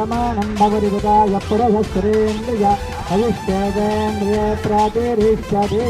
यजमानं भगवदिवताय पुरःसुरेन्द्रिय हविष्येन्द्रिय प्रातिरिष्यते।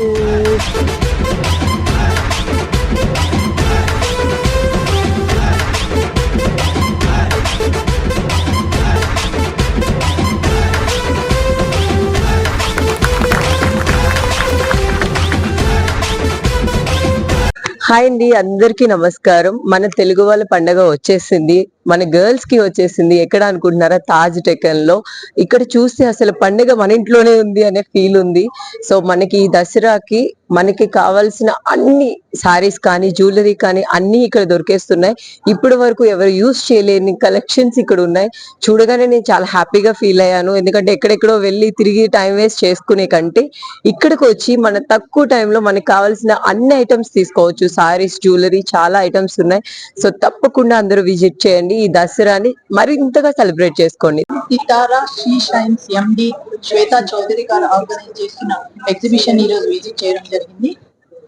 Hi అండి, అందరికీ నమస్కారం. మన తెలుగు వాళ్ళ పండగ వచ్చేసింది, మన గర్ల్స్ కి వచ్చేసింది. ఎక్కడ అనుకుంటున్నారా? తాజ్ టెక్కన్ లో. ఇక్కడ చూస్తే అసలు పండగ మన ఇంట్లోనే ఉంది అనే ఫీల్ ఉంది. సో మనకి ఈ దసరాకి మనకి కావాల్సిన అన్ని సారీస్ కానీ జ్యువెలరీ కానీ అన్ని ఇక్కడ దొరికేస్తున్నాయి. ఇప్పటి వరకు ఎవరు యూజ్ చేయలేని కలెక్షన్స్ ఇక్కడ ఉన్నాయి. చూడగానే నేను చాలా హ్యాపీగా ఫీల్ అయ్యాను. ఎందుకంటే ఎక్కడెక్కడో వెళ్ళి తిరిగి టైం వేస్ట్ చేసుకునే కంటే ఇక్కడికి వచ్చి మన తక్కువ టైంలో మనకి కావాల్సిన అన్ని ఐటమ్స్ తీసుకోవచ్చు. సారీస్, జ్యువెలరీ, చాలా ఐటమ్స్ ఉన్నాయి. సో తప్పకుండా అందరూ విజిట్ చేయండి. ఈ దసరాని మరింతగా సెలబ్రేట్ చేసుకోండి. సితారా షీ షైన్స్ ఎండి శ్వేతా చౌదరి గారు ఆర్గనైజ్ చేస్తున్న ఎగ్జిబిషన్ ఈ రోజు విజిట్ చేయడం జరిగింది.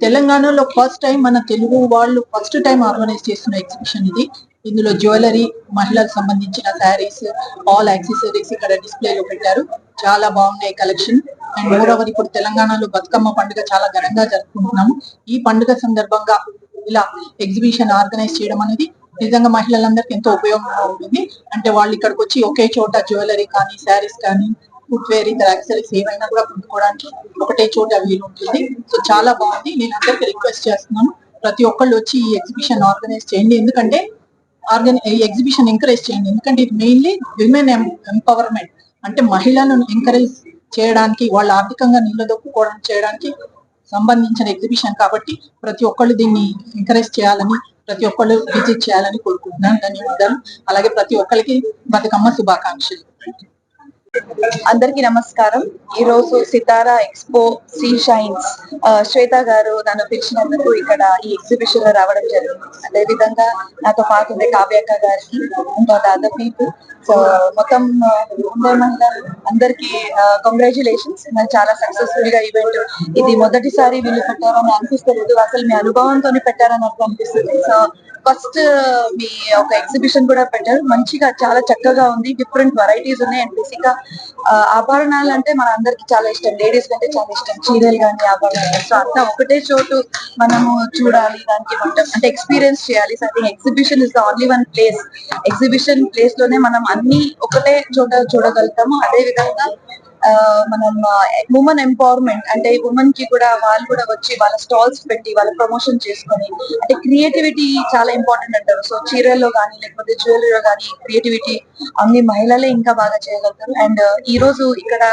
తెలంగాణలో ఫస్ట్ టైం మన తెలుగు వాళ్ళు ఫస్ట్ టైం ఆర్గనైజ్ చేస్తున్న ఎగ్జిబిషన్ ఇది. ఇందులో జ్యువెలరీ, మహిళలకు సంబంధించిన శారీస్, ఆల్ యాక్సెసరీస్ ఇక్కడ డిస్ప్లేలో పెట్టారు. చాలా బాగున్నాయి కలెక్షన్. అండ్ మోరోవర్ ఇప్పుడు తెలంగాణలో బతుకమ్మ పండుగ చాలా ఘనంగా జరుపుకుంటున్నాము. ఈ పండుగ సందర్భంగా ఇలా ఎగ్జిబిషన్ ఆర్గనైజ్ చేయడం అనేది నిజంగా మహిళలందరికీ ఎంతో ఉపయోగంగా ఉంటుంది. అంటే వాళ్ళు ఇక్కడికి వచ్చి ఒకే చోట జ్యువెలరీ కానీ, శారీస్ కానీ, ఫుట్వేర్, ఇతర యాక్సెసరీస్ ఏమైనా కూడా కొనుక్కోవడానికి ఒకటే చోట వీలు ఉంటుంది. సో చాలా బాగుంది. నేను అందరికీ రిక్వెస్ట్ చేస్తున్నాను, ప్రతి ఒక్కళ్ళు వచ్చి ఈ ఎగ్జిబిషన్ ఆర్గనైజ్ చేయండి. ఎందుకంటే ఈ ఎగ్జిబిషన్ ఎంకరేజ్ చేయండి. ఎందుకంటే ఇది మెయిన్లీ విమెన్ ఎంపవర్మెంట్, అంటే మహిళలను ఎంకరేజ్ చేయడానికి, వాళ్ళు ఆర్థికంగా నిలదొక్కుకోవడం చేయడానికి సంబంధించిన ఎగ్జిబిషన్ కాబట్టి ప్రతి ఒక్కళ్ళు దీన్ని ఎంకరేజ్ చేయాలని, ప్రతి ఒక్కళ్ళు విజిట్ చేయాలని కోరుకుంటున్నాను. ధన్యవాదాలు. అలాగే ప్రతి ఒక్కరికి బతుకమ్మ శుభాకాంక్షలు. అందరికీ నమస్కారం. ఈ రోజు సితారా ఎక్స్పో సీ షైన్స్ శ్వేత గారు నన్ను పిలిచినందుకు ఇక్కడ ఈ ఎగ్జిబిషన్ లో రావడం జరిగింది. అదే విధంగా నాతో పాటు ఉండే కావ్యక్క గారికి, ఇంకా అదర్ పీపుల్. సో మొత్తం ఉండే మహిళలు అందరికి కంగ్రాచులేషన్స్. చాలా సక్సెస్ఫుల్ గా ఈవెంట్ ఇది మొదటిసారి వీళ్ళు పెట్టారని అనిపిస్తలేదు, అసలు మీ అనుభవంతో పెట్టారని నాకు అనిపిస్తుంది. సో ఫస్ట్ మీ ఒక ఎగ్జిబిషన్ కూడా పెట్టారు, మంచిగా చాలా చక్కగా ఉంది. డిఫరెంట్ వెరైటీస్ ఉన్నాయి. అండ్ బేసిక్ గా ఆభరణాలు అంటే మన అందరికి చాలా ఇష్టం, లేడీస్ కంటే చాలా ఇష్టం చీరలు కానీ ఆభరణాలు. సో అంతా ఒకటే చోటు మనము చూడాలి, దానికి మొత్తం అంటే ఎక్స్పీరియన్స్ చేయాలి. So I think exhibition is the only one place. Exhibition place లోనే మనం అన్ని ఒకటే చోట చూడగలుగుతాము. అదే విధంగా మనం ఉమెన్ ఎంపవర్మెంట్, అంటే ఉమెన్ కి కూడా వాళ్ళు కూడా వచ్చి వాళ్ళ స్టాల్స్ పెట్టి వాళ్ళ ప్రమోషన్ చేసుకొని, అంటే క్రియేటివిటీ చాలా ఇంపార్టెంట్ అంటారు. సో చీరల్లో కానీ లేకపోతే జ్యువెలరీలో కానీ క్రియేటివిటీ అన్ని మహిళలే ఇంకా బాగా చేయగలుగుతారు. అండ్ ఈ రోజు ఇక్కడ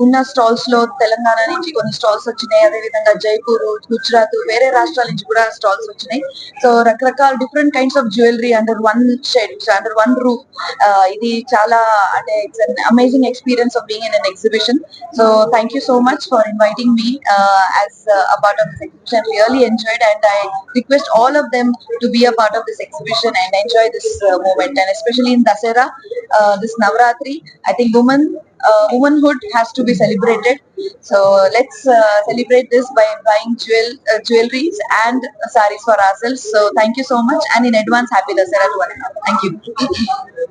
ఉన్న స్టాల్స్ లో తెలంగాణ నుంచి కొన్ని స్టాల్స్ వచ్చినాయి, అదే విధంగా జైపూర్, గుజరాత్, వేరే రాష్ట్రాల నుంచి కూడా స్టాల్స్ వచ్చినాయి. సో రకరకాల different kinds of jewellery under one shed, under one roof. ఇది చాలా అంటే it's an amazing experience of being in an exhibition. So thank you so much for inviting me as a part of this exhibition. Really enjoyed, and I request all of them to be a part of this exhibition and enjoy this moment. And especially in Dasara, this Navratri, I think womanhood has to be celebrated. So let's celebrate this by buying jewelries and sarees for ourselves. So thank you so much, and in advance happy Dasara to everyone. Thank you.